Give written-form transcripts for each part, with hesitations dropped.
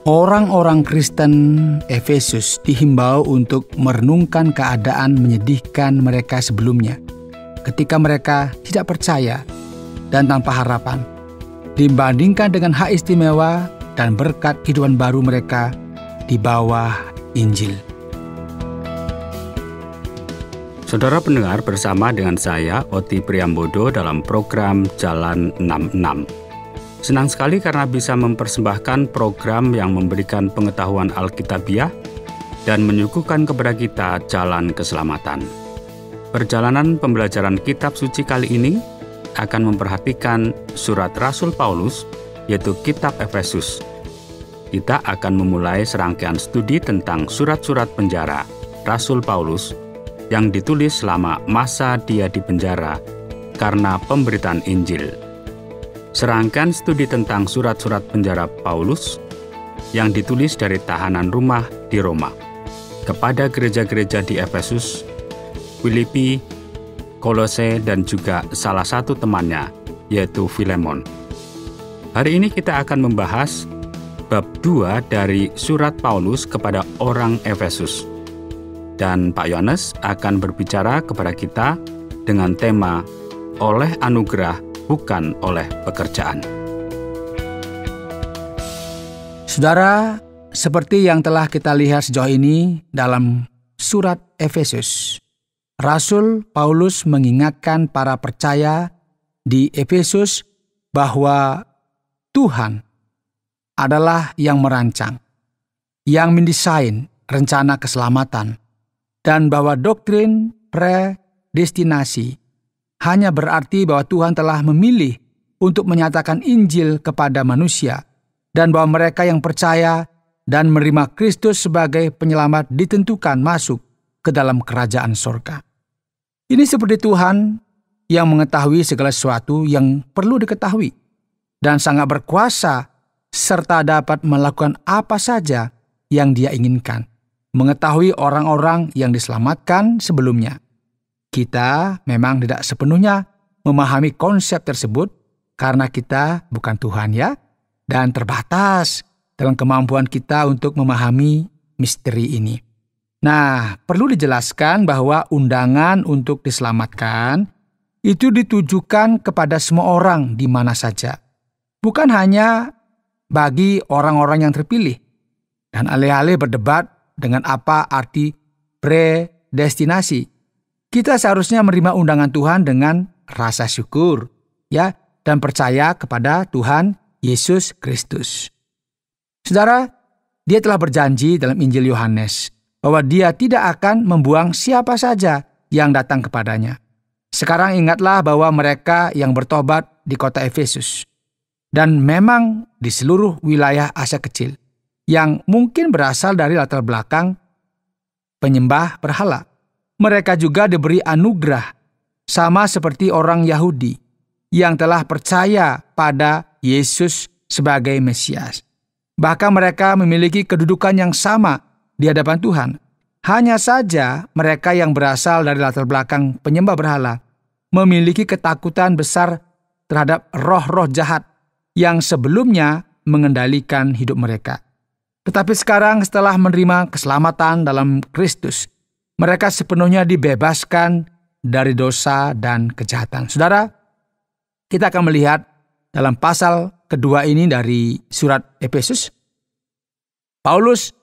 Orang-orang Kristen Efesus dihimbau untuk merenungkan keadaan menyedihkan mereka sebelumnya, ketika mereka tidak percaya dan tanpa harapan, dibandingkan dengan hak istimewa dan berkat kehidupan baru mereka di bawah Injil. Saudara pendengar, bersama dengan saya, Oti Priambodo, dalam program Jalan 66. Senang sekali karena bisa mempersembahkan program yang memberikan pengetahuan Alkitabiah dan menyuguhkan kepada kita jalan keselamatan. Perjalanan pembelajaran kitab suci kali ini akan memperhatikan surat Rasul Paulus, yaitu kitab Efesus. Kita akan memulai serangkaian studi tentang surat-surat penjara Rasul Paulus yang ditulis selama masa dia di penjara karena pemberitaan Injil. Serangkaian studi tentang surat-surat penjara Paulus yang ditulis dari tahanan rumah di Roma kepada gereja-gereja di Efesus, Filipi, Kolose, dan juga salah satu temannya, yaitu Filemon. Hari ini kita akan membahas bab 2 dari surat Paulus kepada orang Efesus. Dan Pak Yohanes akan berbicara kepada kita dengan tema oleh anugerah, bukan oleh pekerjaan. Saudara, seperti yang telah kita lihat sejauh ini dalam surat Efesus, Rasul Paulus mengingatkan para percaya di Efesus bahwa Tuhan adalah yang merancang, yang mendesain rencana keselamatan, dan bahwa doktrin predestinasi hanya berarti bahwa Tuhan telah memilih untuk menyatakan Injil kepada manusia, dan bahwa mereka yang percaya dan menerima Kristus sebagai penyelamat ditentukan masuk ke dalam kerajaan surga. Ini seperti Tuhan yang mengetahui segala sesuatu yang perlu diketahui dan sangat berkuasa serta dapat melakukan apa saja yang Dia inginkan, mengetahui orang-orang yang diselamatkan sebelumnya. Kita memang tidak sepenuhnya memahami konsep tersebut karena kita bukan Tuhan dan terbatas dalam kemampuan kita untuk memahami misteri ini. Nah, perlu dijelaskan bahwa undangan untuk diselamatkan itu ditujukan kepada semua orang di mana saja. Bukan hanya bagi orang-orang yang terpilih. Dan alih-alih berdebat dengan apa arti predestinasi, kita seharusnya menerima undangan Tuhan dengan rasa syukur, dan percaya kepada Tuhan Yesus Kristus. Saudara, Dia telah berjanji dalam Injil Yohanes bahwa Dia tidak akan membuang siapa saja yang datang kepadanya. Sekarang ingatlah bahwa mereka yang bertobat di kota Efesus, dan memang di seluruh wilayah Asia Kecil, yang mungkin berasal dari latar belakang penyembah berhala, mereka juga diberi anugerah sama seperti orang Yahudi yang telah percaya pada Yesus sebagai Mesias. Bahkan mereka memiliki kedudukan yang sama di hadapan Tuhan. Hanya saja mereka yang berasal dari latar belakang penyembah berhala memiliki ketakutan besar terhadap roh-roh jahat yang sebelumnya mengendalikan hidup mereka. Tetapi sekarang setelah menerima keselamatan dalam Kristus, mereka sepenuhnya dibebaskan dari dosa dan kejahatan. Saudara, kita akan melihat dalam pasal kedua ini dari surat Efesus, Paulus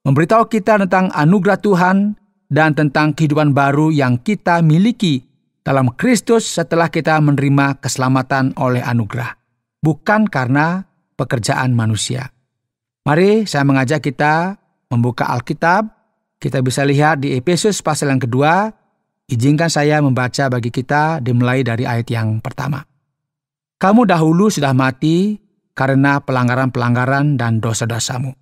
memberitahu kita tentang anugerah Tuhan dan tentang kehidupan baru yang kita miliki dalam Kristus setelah kita menerima keselamatan oleh anugerah, bukan karena pekerjaan manusia. Mari saya mengajak kita membuka Alkitab. Kita bisa lihat di Efesus pasal yang kedua. Izinkan saya membaca bagi kita dimulai dari ayat yang pertama. Kamu dahulu sudah mati karena pelanggaran-pelanggaran dan dosa-dosamu.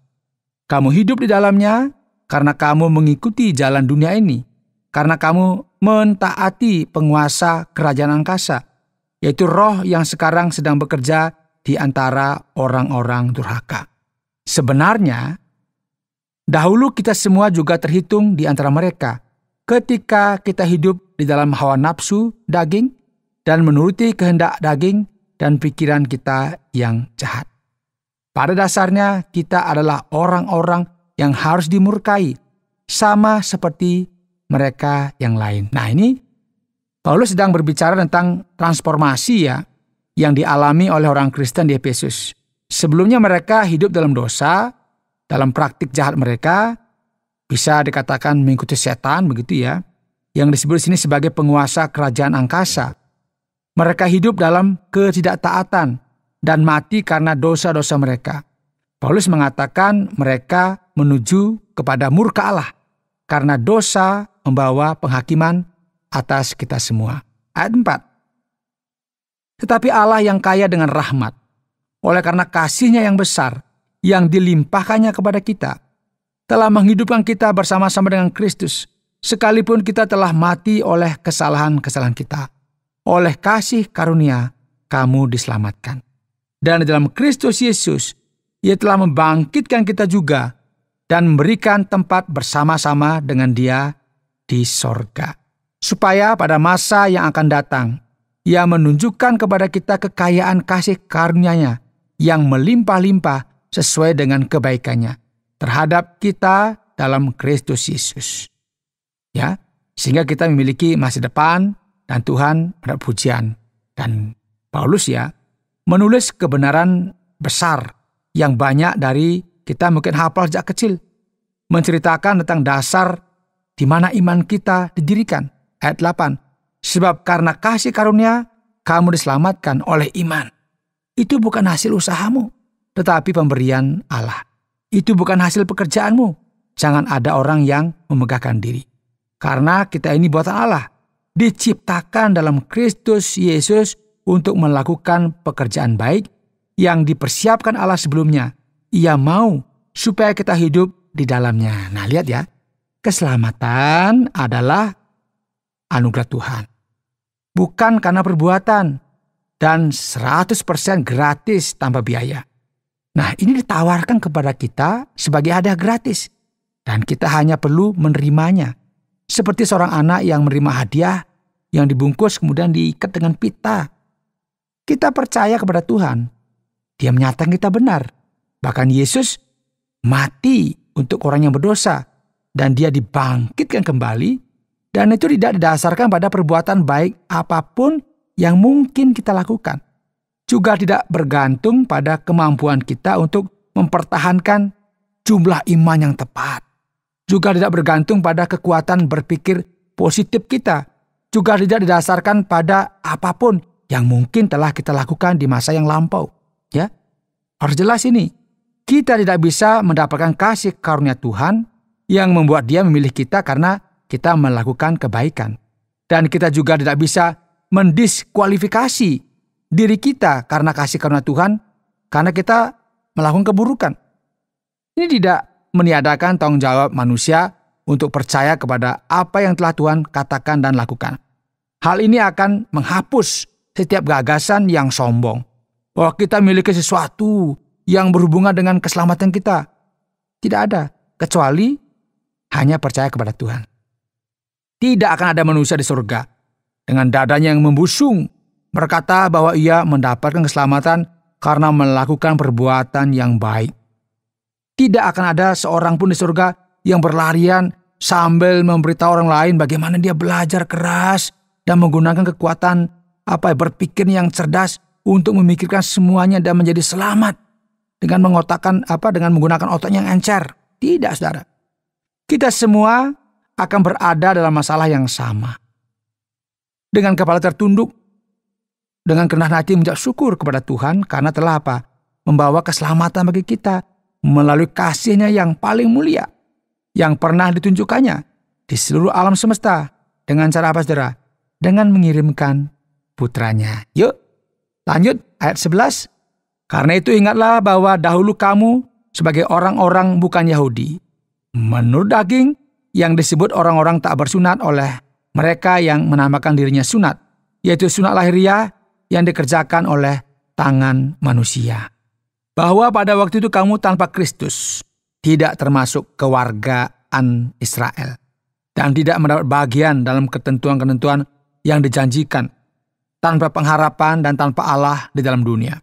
Kamu hidup di dalamnya karena kamu mengikuti jalan dunia ini, karena kamu mentaati penguasa kerajaan angkasa, yaitu roh yang sekarang sedang bekerja di antara orang-orang durhaka. Sebenarnya, dahulu kita semua juga terhitung di antara mereka ketika kita hidup di dalam hawa nafsu daging dan menuruti kehendak daging dan pikiran kita yang jahat. Pada dasarnya kita adalah orang-orang yang harus dimurkai, sama seperti mereka yang lain. Nah, ini Paulus sedang berbicara tentang transformasi ya, yang dialami oleh orang Kristen di Efesus. Sebelumnya mereka hidup dalam dosa, dalam praktik jahat mereka, bisa dikatakan mengikuti setan begitu ya, yang disebut di sini sebagai penguasa kerajaan angkasa. Mereka hidup dalam ketidaktaatan dan mati karena dosa-dosa mereka. Paulus mengatakan mereka menuju kepada murka Allah karena dosa membawa penghakiman atas kita semua. Ayat 4. Tetapi Allah yang kaya dengan rahmat, oleh karena kasih-Nya yang besar, yang dilimpahkannya kepada kita, telah menghidupkan kita bersama-sama dengan Kristus, sekalipun kita telah mati oleh kesalahan-kesalahan kita. Oleh kasih karunia, kamu diselamatkan. Dan di dalam Kristus Yesus, Ia telah membangkitkan kita juga dan memberikan tempat bersama-sama dengan Dia di sorga. Supaya pada masa yang akan datang, Ia menunjukkan kepada kita kekayaan kasih karunia-Nya yang melimpah-limpah sesuai dengan kebaikan-Nya terhadap kita dalam Kristus Yesus. Ya, sehingga kita memiliki masa depan dan Tuhan mendapat pujian. Dan Paulus ya menulis kebenaran besar yang banyak dari kita mungkin hafal sejak kecil. Menceritakan tentang dasar di mana iman kita didirikan. Ayat 8. Sebab karena kasih karunia, kamu diselamatkan oleh iman. Itu bukan hasil usahamu, tetapi pemberian Allah. Itu bukan hasil pekerjaanmu. Jangan ada orang yang memegahkan diri. Karena kita ini buatan Allah, diciptakan dalam Kristus Yesus untuk melakukan pekerjaan baik yang dipersiapkan Allah sebelumnya. Ia mau supaya kita hidup di dalamnya. Nah, lihat ya. Keselamatan adalah anugerah Tuhan. Bukan karena perbuatan dan 100% gratis tanpa biaya. Nah, ini ditawarkan kepada kita sebagai hadiah gratis. Dan kita hanya perlu menerimanya. Seperti seorang anak yang menerima hadiah yang dibungkus kemudian diikat dengan pita. Kita percaya kepada Tuhan. Dia menyatakan kita benar. Bahkan Yesus mati untuk orang yang berdosa. Dan Dia dibangkitkan kembali. Dan itu tidak didasarkan pada perbuatan baik apapun yang mungkin kita lakukan. Juga tidak bergantung pada kemampuan kita untuk mempertahankan jumlah iman yang tepat. Juga tidak bergantung pada kekuatan berpikir positif kita. Juga tidak didasarkan pada apapun yang mungkin telah kita lakukan di masa yang lampau. Ya, harus jelas ini. Kita tidak bisa mendapatkan kasih karunia Tuhan yang membuat Dia memilih kita karena kita melakukan kebaikan. Dan kita juga tidak bisa mendiskualifikasi diri kita karena kasih karunia Tuhan karena kita melakukan keburukan. Ini tidak meniadakan tanggung jawab manusia untuk percaya kepada apa yang telah Tuhan katakan dan lakukan. Hal ini akan menghapus setiap gagasan yang sombong bahwa kita memiliki sesuatu yang berhubungan dengan keselamatan kita. Tidak ada, kecuali hanya percaya kepada Tuhan. Tidak akan ada manusia di surga dengan dadanya yang membusung berkata bahwa ia mendapatkan keselamatan karena melakukan perbuatan yang baik. Tidak akan ada seorang pun di surga yang berlarian sambil memberitahu orang lain bagaimana dia belajar keras dan menggunakan kekuatan berpikir yang cerdas untuk memikirkan semuanya dan menjadi selamat dengan dengan menggunakan otaknya yang encer. Tidak, saudara. Kita semua akan berada dalam masalah yang sama. Dengan kepala tertunduk, dengan kerendahan hati mengucap syukur kepada Tuhan karena telah membawa keselamatan bagi kita melalui kasih-Nya yang paling mulia yang pernah ditunjukkannya di seluruh alam semesta. Dengan cara apa, saudara? Dengan mengirimkan putranya. Yuk, lanjut ayat 11. Karena itu ingatlah bahwa dahulu kamu sebagai orang-orang bukan Yahudi, menurut daging yang disebut orang-orang tak bersunat oleh mereka yang menamakan dirinya sunat, yaitu sunat lahiriah yang dikerjakan oleh tangan manusia. Bahwa pada waktu itu kamu tanpa Kristus, tidak termasuk kewargaan Israel, dan tidak mendapat bagian dalam ketentuan-ketentuan yang dijanjikan, tanpa pengharapan dan tanpa Allah di dalam dunia.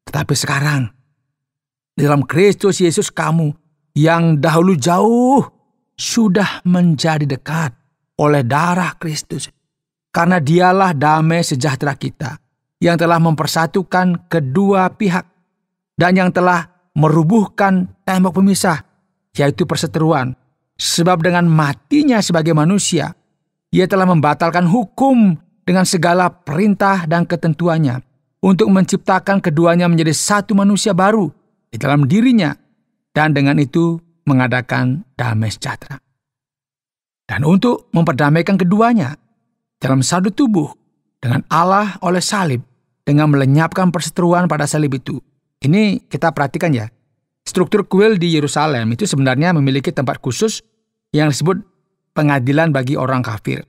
Tetapi sekarang, Di dalam Kristus Yesus kamu yang dahulu jauh sudah menjadi dekat oleh darah Kristus. Karena dialah damai sejahtera kita yang telah mempersatukan kedua pihak dan yang telah merubuhkan tembok pemisah, yaitu perseteruan. Sebab dengan matinya sebagai manusia, ia telah membatalkan hukum dengan segala perintah dan ketentuannya untuk menciptakan keduanya menjadi satu manusia baru di dalam dirinya dan dengan itu mengadakan damai sejahtera. Dan untuk memperdamaikan keduanya dalam satu tubuh dengan Allah oleh salib dengan melenyapkan perseteruan pada salib itu. Ini kita perhatikan ya. Struktur kuil di Yerusalem itu sebenarnya memiliki tempat khusus yang disebut pengadilan bagi orang kafir.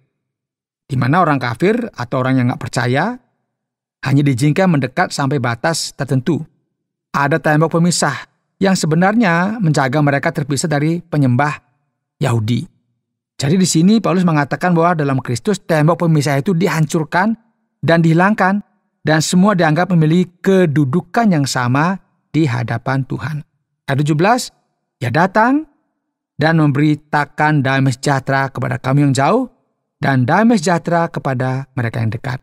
Di mana orang kafir atau orang yang nggak percaya hanya diizinkan mendekat sampai batas tertentu. Ada tembok pemisah yang sebenarnya menjaga mereka terpisah dari penyembah Yahudi. Jadi di sini Paulus mengatakan bahwa dalam Kristus tembok pemisah itu dihancurkan dan dihilangkan dan semua dianggap memiliki kedudukan yang sama di hadapan Tuhan. Ayat 17, ia datang dan memberitakan damai sejahtera kepada kami yang jauh dan damai sejahtera kepada mereka yang dekat.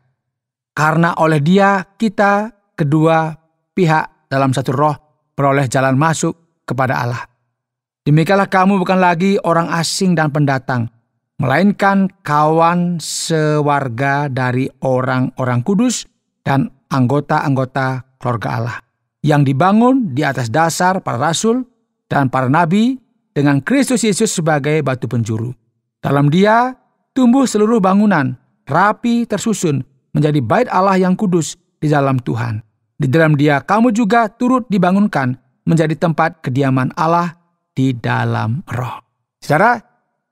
Karena oleh Dia kita kedua pihak dalam satu roh beroleh jalan masuk kepada Allah. Demikianlah kamu bukan lagi orang asing dan pendatang, melainkan kawan sewarga dari orang-orang kudus dan anggota-anggota keluarga Allah, yang dibangun di atas dasar para rasul dan para nabi dengan Kristus Yesus sebagai batu penjuru. Dalam Dia tumbuh seluruh bangunan, rapi tersusun menjadi bait Allah yang kudus di dalam Tuhan. Di dalam Dia kamu juga turut dibangunkan menjadi tempat kediaman Allah di dalam roh. Saudara,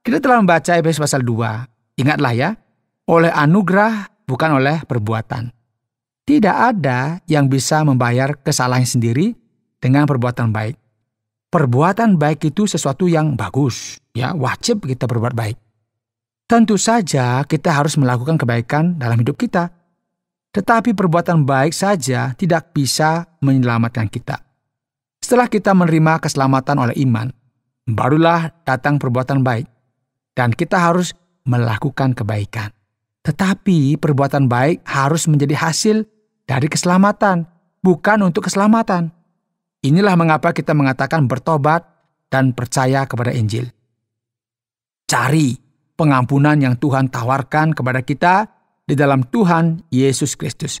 kita telah membaca Efesus pasal 2. Ingatlah ya, oleh anugerah bukan oleh perbuatan. Tidak ada yang bisa membayar kesalahan sendiri dengan perbuatan baik. Perbuatan baik itu sesuatu yang bagus, ya, wajib kita berbuat baik. Tentu saja kita harus melakukan kebaikan dalam hidup kita. Tetapi perbuatan baik saja tidak bisa menyelamatkan kita. Setelah kita menerima keselamatan oleh iman, barulah datang perbuatan baik. Dan kita harus melakukan kebaikan. Tetapi perbuatan baik harus menjadi hasil dari keselamatan, bukan untuk keselamatan. Inilah mengapa kita mengatakan bertobat dan percaya kepada Injil. Cari pengampunan yang Tuhan tawarkan kepada kita di dalam Tuhan Yesus Kristus.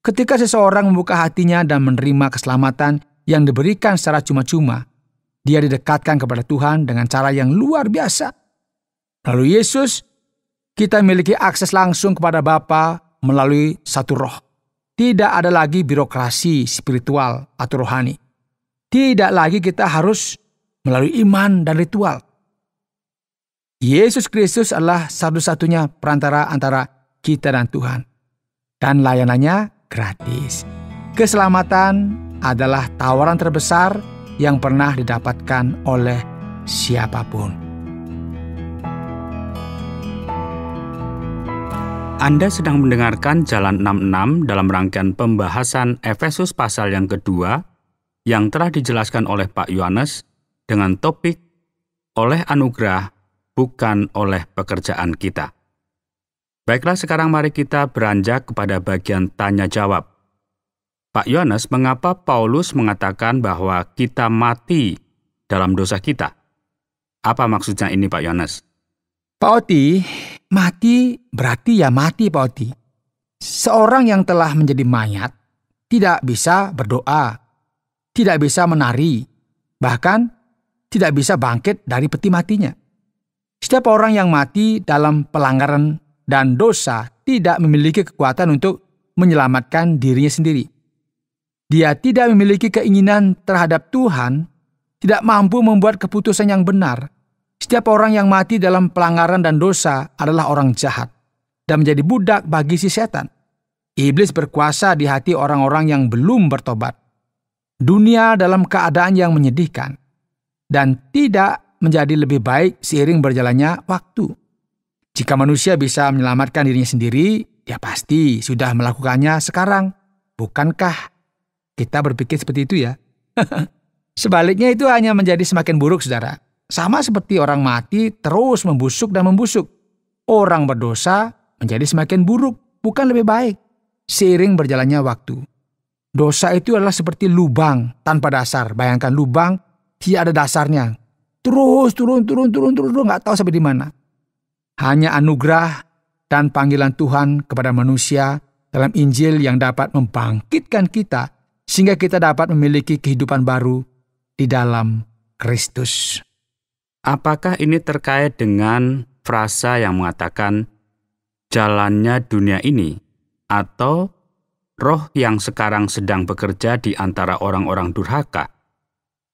Ketika seseorang membuka hatinya dan menerima keselamatan yang diberikan secara cuma-cuma, dia didekatkan kepada Tuhan dengan cara yang luar biasa. Lalu Yesus, kita memiliki akses langsung kepada Bapa melalui satu roh. Tidak ada lagi birokrasi spiritual atau rohani. Tidak lagi kita harus melalui iman dan ritual. Yesus Kristus adalah satu-satunya perantara antara kita dan Tuhan. Dan layanannya gratis. Keselamatan adalah tawaran terbesar yang pernah didapatkan oleh siapapun. Anda sedang mendengarkan Jalan 66 dalam rangkaian pembahasan Efesus pasal yang kedua yang telah dijelaskan oleh Pak Yohanes dengan topik oleh anugerah bukan oleh pekerjaan kita. Baiklah, sekarang mari kita beranjak kepada bagian tanya jawab. Pak Yohanes, mengapa Paulus mengatakan bahwa kita mati dalam dosa kita? Apa maksudnya ini, Pak Yohanes? Pak Oti, mati berarti ya mati, Pak Oti. Seorang yang telah menjadi mayat tidak bisa berdoa, tidak bisa menari, bahkan tidak bisa bangkit dari peti matinya. Setiap orang yang mati dalam pelanggaran dan dosa tidak memiliki kekuatan untuk menyelamatkan dirinya sendiri. Dia tidak memiliki keinginan terhadap Tuhan, tidak mampu membuat keputusan yang benar. Setiap orang yang mati dalam pelanggaran dan dosa adalah orang jahat dan menjadi budak bagi si setan. Iblis berkuasa di hati orang-orang yang belum bertobat. Dunia dalam keadaan yang menyedihkan dan tidak menjadi lebih baik seiring berjalannya waktu. Jika manusia bisa menyelamatkan dirinya sendiri, dia pasti sudah melakukannya sekarang. Bukankah kita berpikir seperti itu ya? Sebaliknya itu hanya menjadi semakin buruk, saudara. Sama seperti orang mati terus membusuk dan membusuk. Orang berdosa menjadi semakin buruk, bukan lebih baik, seiring berjalannya waktu. Dosa itu adalah seperti lubang tanpa dasar. Bayangkan lubang tidak ada dasarnya. Terus turun, nggak tahu sampai di mana. Hanya anugerah dan panggilan Tuhan kepada manusia dalam Injil yang dapat membangkitkan kita sehingga kita dapat memiliki kehidupan baru di dalam Kristus. Apakah ini terkait dengan frasa yang mengatakan jalannya dunia ini atau roh yang sekarang sedang bekerja di antara orang-orang durhaka?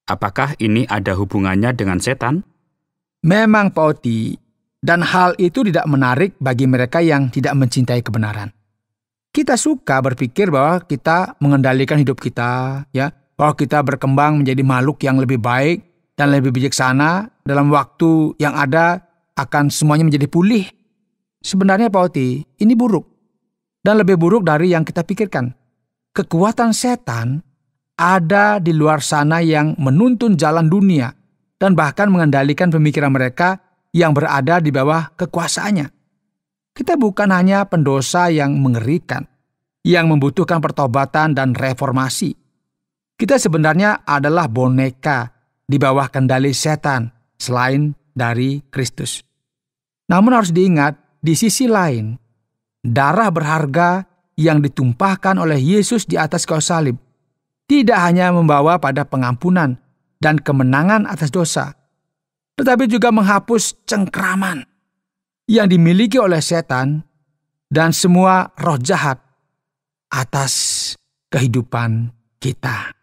Apakah ini ada hubungannya dengan setan? Memang, Pak Oti, dan hal itu tidak menarik bagi mereka yang tidak mencintai kebenaran. Kita suka berpikir bahwa kita mengendalikan hidup kita, ya, bahwa kita berkembang menjadi makhluk yang lebih baik dan lebih bijaksana. Dalam waktu yang ada akan semuanya menjadi pulih. Sebenarnya, Pak Oti, ini buruk dan lebih buruk dari yang kita pikirkan. Kekuatan setan ada di luar sana yang menuntun jalan dunia dan bahkan mengendalikan pemikiran mereka yang berada di bawah kekuasaannya. Kita bukan hanya pendosa yang mengerikan, yang membutuhkan pertobatan dan reformasi. Kita sebenarnya adalah boneka di bawah kendali setan selain dari Kristus. Namun harus diingat, di sisi lain, darah berharga yang ditumpahkan oleh Yesus di atas kayu salib tidak hanya membawa pada pengampunan dan kemenangan atas dosa, tetapi juga menghapus cengkraman yang dimiliki oleh setan dan semua roh jahat atas kehidupan kita.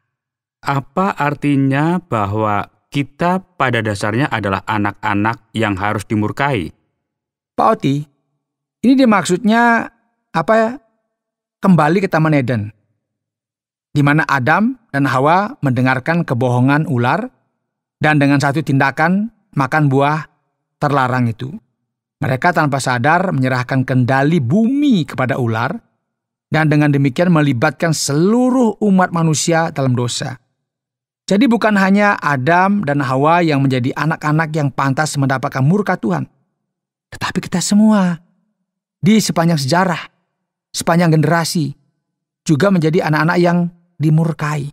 Apa artinya bahwa kita pada dasarnya adalah anak-anak yang harus dimurkai? Pak Oti, ini dimaksudnya kembali ke Taman Eden, di mana Adam dan Hawa mendengarkan kebohongan ular dan dengan satu tindakan makan buah terlarang itu. Mereka tanpa sadar menyerahkan kendali bumi kepada ular dan dengan demikian melibatkan seluruh umat manusia dalam dosa. Jadi bukan hanya Adam dan Hawa yang menjadi anak-anak yang pantas mendapatkan murka Tuhan, tetapi kita semua di sepanjang sejarah, sepanjang generasi juga menjadi anak-anak yang dimurkai.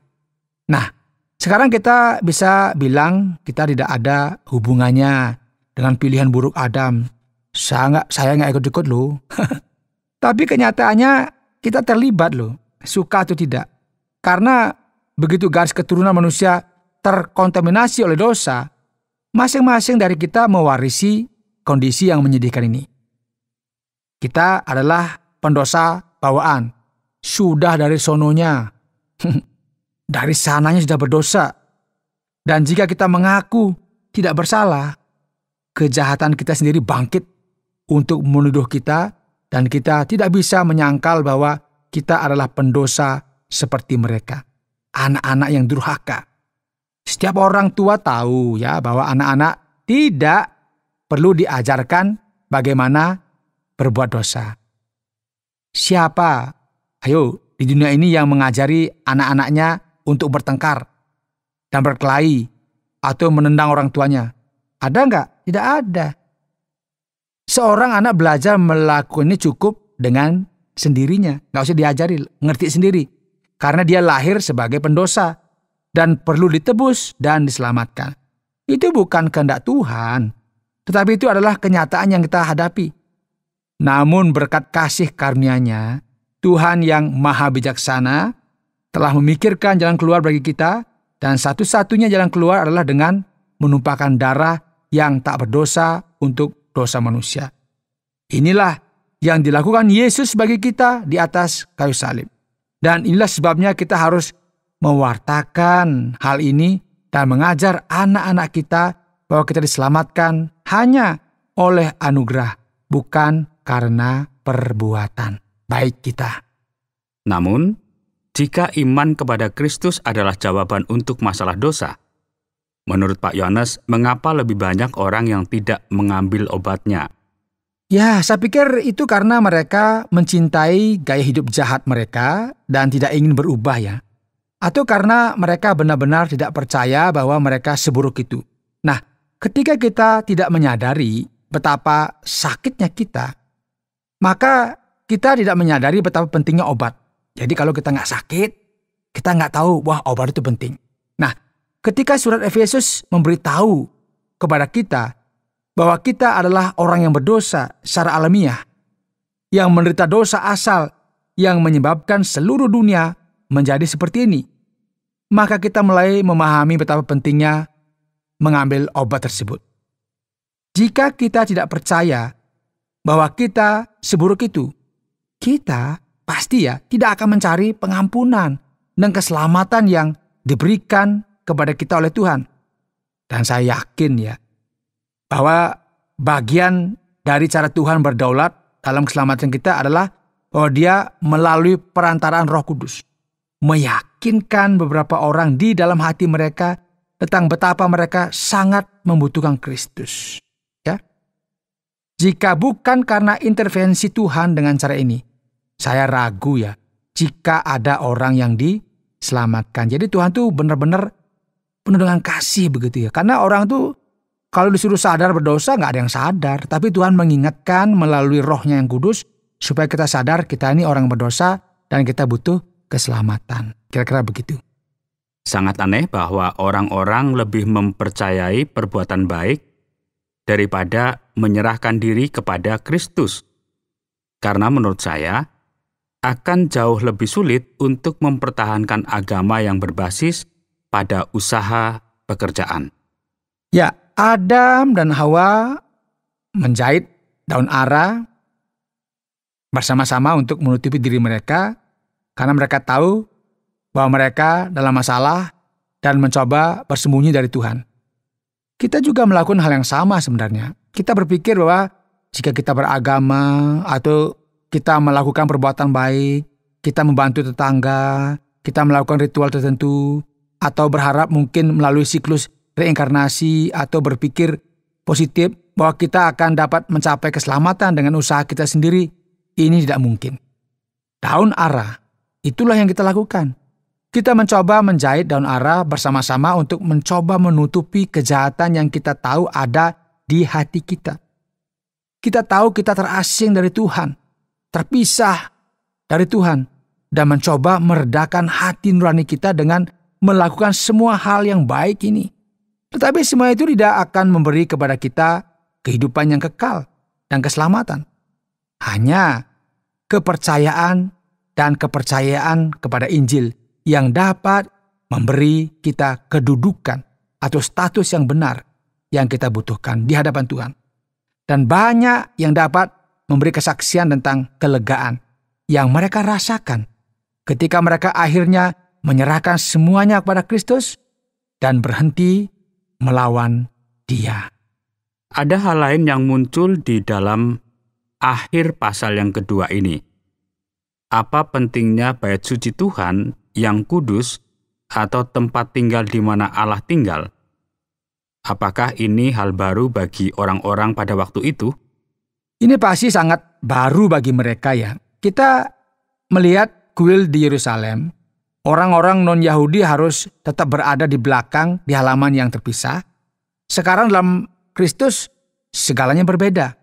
Nah, sekarang kita bisa bilang kita tidak ada hubungannya dengan pilihan buruk Adam. Saya nggak ikut-ikut loh. Tapi kenyataannya kita terlibat loh, suka atau tidak. Karena begitu garis keturunan manusia terkontaminasi oleh dosa, masing-masing dari kita mewarisi kondisi yang menyedihkan ini. Kita adalah pendosa bawaan. Sudah dari sononya. Dari sananya sudah berdosa. Dan jika kita mengaku tidak bersalah, kejahatan kita sendiri bangkit untuk menuduh kita, dan kita tidak bisa menyangkal bahwa kita adalah pendosa seperti mereka. Anak-anak yang durhaka. Setiap orang tua tahu ya bahwa anak-anak tidak perlu diajarkan bagaimana berbuat dosa. Siapa, ayo, di dunia ini yang mengajari anak-anaknya untuk bertengkar dan berkelahi atau menendang orang tuanya? Ada nggak? Tidak ada. Seorang anak belajar melakukan ini cukup dengan sendirinya. Nggak usah diajari, ngerti sendiri. Karena dia lahir sebagai pendosa dan perlu ditebus dan diselamatkan. Itu bukan kehendak Tuhan, tetapi itu adalah kenyataan yang kita hadapi. Namun berkat kasih karunia-Nya, Tuhan yang maha bijaksana telah memikirkan jalan keluar bagi kita, dan satu-satunya jalan keluar adalah dengan menumpahkan darah yang tak berdosa untuk dosa manusia. Inilah yang dilakukan Yesus bagi kita di atas kayu salib. Dan inilah sebabnya kita harus mewartakan hal ini dan mengajar anak-anak kita bahwa kita diselamatkan hanya oleh anugerah, bukan karena perbuatan baik kita. Namun, jika iman kepada Kristus adalah jawaban untuk masalah dosa, menurut Pak Yohanes, mengapa lebih banyak orang yang tidak mengambil obatnya? Ya, saya pikir itu karena mereka mencintai gaya hidup jahat mereka dan tidak ingin berubah ya. atau karena mereka benar-benar tidak percaya bahwa mereka seburuk itu. Nah, ketika kita tidak menyadari betapa sakitnya kita, maka kita tidak menyadari betapa pentingnya obat. Jadi kalau kita nggak sakit, kita nggak tahu, wah obat itu penting. Nah, ketika surat Efesus memberitahu kepada kita bahwa kita adalah orang yang berdosa secara alamiah, yang menderita dosa asal yang menyebabkan seluruh dunia menjadi seperti ini, maka kita mulai memahami betapa pentingnya mengambil obat tersebut. Jika kita tidak percaya bahwa kita seburuk itu, kita pasti tidak akan mencari pengampunan dan keselamatan yang diberikan kepada kita oleh Tuhan. Dan saya yakin bahwa bagian dari cara Tuhan berdaulat dalam keselamatan kita adalah bahwa Dia melalui perantaraan Roh Kudus meyakinkan beberapa orang di dalam hati mereka tentang betapa mereka sangat membutuhkan Kristus. Jika bukan karena intervensi Tuhan dengan cara ini, saya ragu jika ada orang yang diselamatkan. Jadi Tuhan tuh benar-benar penuh dengan kasih begitu Karena orang tuh kalau disuruh sadar berdosa nggak ada yang sadar. Tapi Tuhan mengingatkan melalui Roh-Nya yang kudus supaya kita sadar kita ini orang berdosa dan kita butuh keselamatan. Kira-kira begitu. Sangat aneh bahwa orang-orang lebih mempercayai perbuatan baik daripada menyerahkan diri kepada Kristus. Karena menurut saya, akan jauh lebih sulit untuk mempertahankan agama yang berbasis pada usaha pekerjaan. Adam dan Hawa menjahit daun ara bersama-sama untuk menutupi diri mereka karena mereka tahu bahwa mereka dalam masalah dan mencoba bersembunyi dari Tuhan. Kita juga melakukan hal yang sama sebenarnya. Kita berpikir bahwa jika kita beragama atau kita melakukan perbuatan baik, kita membantu tetangga, kita melakukan ritual tertentu, atau berharap mungkin melalui siklus reinkarnasi atau berpikir positif bahwa kita akan dapat mencapai keselamatan dengan usaha kita sendiri, ini tidak mungkin. Daun ara, itulah yang kita lakukan. Kita mencoba menjahit daun ara bersama-sama untuk mencoba menutupi kejahatan yang kita tahu ada di hati kita. Kita tahu kita terasing dari Tuhan, terpisah dari Tuhan, dan mencoba meredakan hati nurani kita dengan melakukan semua hal yang baik ini. Tetapi semua itu tidak akan memberi kepada kita kehidupan yang kekal dan keselamatan. Hanya kepercayaan dan kepercayaan kepada Injil yang dapat memberi kita kedudukan atau status yang benar yang kita butuhkan di hadapan Tuhan. Dan banyak yang dapat memberi kesaksian tentang kelegaan yang mereka rasakan ketika mereka akhirnya menyerahkan semuanya kepada Kristus dan berhenti melawan Dia. Ada hal lain yang muncul di dalam akhir pasal yang kedua ini. Apa pentingnya bait suci Tuhan yang kudus atau tempat tinggal di mana Allah tinggal? Apakah ini hal baru bagi orang-orang pada waktu itu? Ini pasti sangat baru bagi mereka Kita melihat kuil di Yerusalem, orang-orang non-Yahudi harus tetap berada di belakang, di halaman yang terpisah. Sekarang dalam Kristus, segalanya berbeda.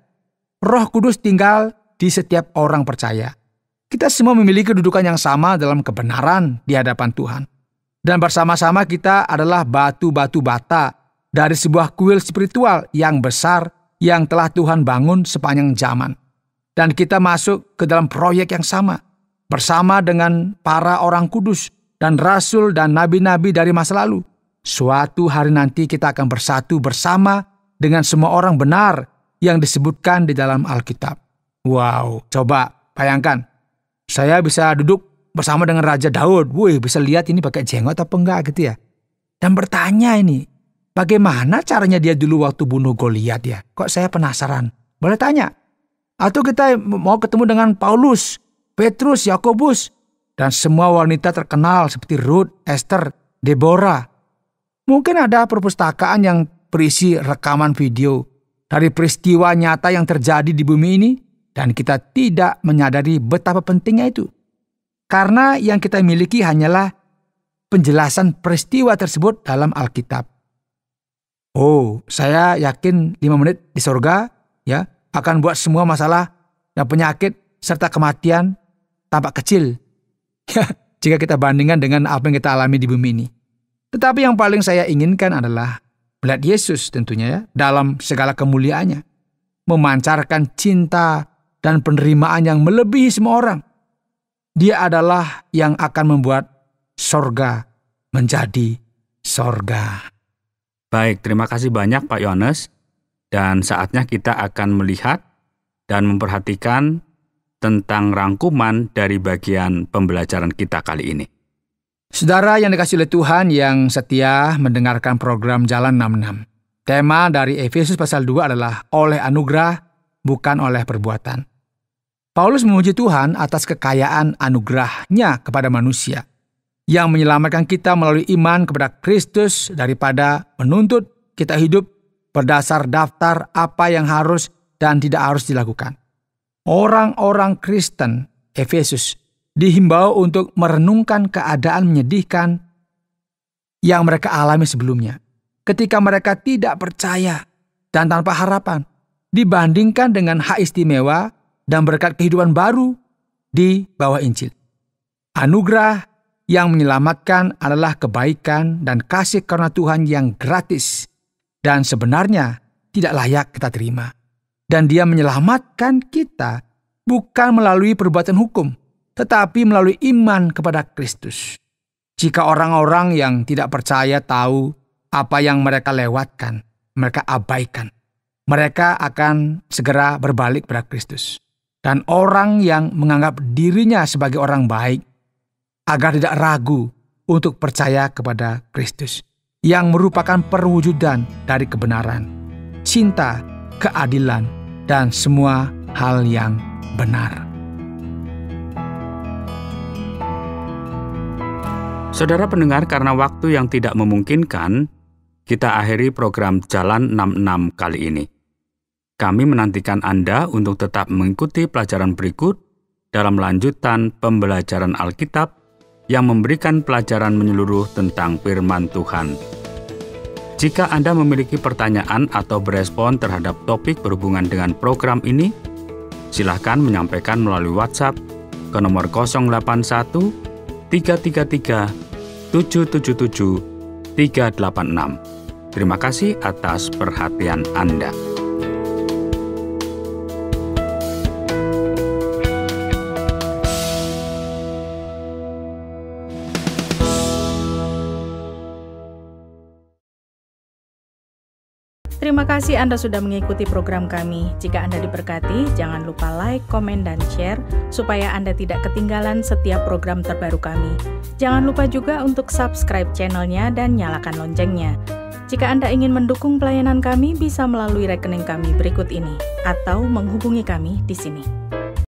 Roh Kudus tinggal di setiap orang percaya. Kita semua memiliki kedudukan yang sama dalam kebenaran di hadapan Tuhan. Dan bersama-sama kita adalah batu-batu bata dari sebuah kuil spiritual yang besar yang telah Tuhan bangun sepanjang zaman. Dan kita masuk ke dalam proyek yang sama, bersama dengan para orang kudus dan rasul dan nabi-nabi dari masa lalu. Suatu hari nanti kita akan bersatu bersama dengan semua orang benar yang disebutkan di dalam Alkitab. Wow, coba bayangkan. Saya bisa duduk bersama dengan Raja Daud. Bisa lihat ini pakai jenggot apa enggak gitu Dan bertanya ini, bagaimana caranya dia dulu waktu bunuh Goliat Kok saya penasaran. Boleh tanya. Atau kita mau ketemu dengan Paulus, Petrus, Yakobus, dan semua wanita terkenal seperti Ruth, Esther, Deborah. Mungkin ada perpustakaan yang berisi rekaman video dari peristiwa nyata yang terjadi di bumi ini, dan kita tidak menyadari betapa pentingnya itu. Karena yang kita miliki hanyalah penjelasan peristiwa tersebut dalam Alkitab. Oh, saya yakin 5 menit di sorga ya akan buat semua masalah dan penyakit serta kematian tampak kecil. Jika kita bandingkan dengan apa yang kita alami di bumi ini. Tetapi yang paling saya inginkan adalah melihat Yesus tentunya ya, dalam segala kemuliaannya. Memancarkan cinta dan penerimaan yang melebihi semua orang. Dia adalah yang akan membuat sorga menjadi sorga. Baik, terima kasih banyak Pak Yohanes. Dan saatnya kita akan melihat dan memperhatikan tentang rangkuman dari bagian pembelajaran kita kali ini. Saudara yang dikasihi oleh Tuhan yang setia mendengarkan program Jalan 66. Tema dari Efesus pasal 2 adalah oleh anugerah, bukan oleh perbuatan. Paulus memuji Tuhan atas kekayaan anugerah-Nya kepada manusia, yang menyelamatkan kita melalui iman kepada Kristus daripada menuntut kita hidup berdasar daftar apa yang harus dan tidak harus dilakukan. Orang-orang Kristen Efesus dihimbau untuk merenungkan keadaan menyedihkan yang mereka alami sebelumnya, ketika mereka tidak percaya dan tanpa harapan, dibandingkan dengan hak istimewa dan berkat kehidupan baru di bawah Injil. Anugerah yang menyelamatkan adalah kebaikan dan kasih karunia Tuhan yang gratis dan sebenarnya tidak layak kita terima. Dan Dia menyelamatkan kita bukan melalui perbuatan hukum, tetapi melalui iman kepada Kristus. Jika orang-orang yang tidak percaya tahu apa yang mereka lewatkan, mereka abaikan. Mereka akan segera berbalik pada Kristus. Dan orang yang menganggap dirinya sebagai orang baik, agar tidak ragu untuk percaya kepada Kristus, yang merupakan perwujudan dari kebenaran, cinta, keadilan, dan semua hal yang benar. Saudara pendengar, karena waktu yang tidak memungkinkan, kita akhiri program Jalan 66 kali ini. Kami menantikan Anda untuk tetap mengikuti pelajaran berikut dalam lanjutan pembelajaran Alkitab yang memberikan pelajaran menyeluruh tentang firman Tuhan. Jika Anda memiliki pertanyaan atau berespon terhadap topik berhubungan dengan program ini, silakan menyampaikan melalui WhatsApp ke nomor 081 333 777 386. Terima kasih atas perhatian Anda. Terima kasih Anda sudah mengikuti program kami. Jika Anda diberkati, jangan lupa like, komen, dan share supaya Anda tidak ketinggalan setiap program terbaru kami. Jangan lupa juga untuk subscribe channelnya dan nyalakan loncengnya. Jika Anda ingin mendukung pelayanan kami, bisa melalui rekening kami berikut ini atau menghubungi kami di sini.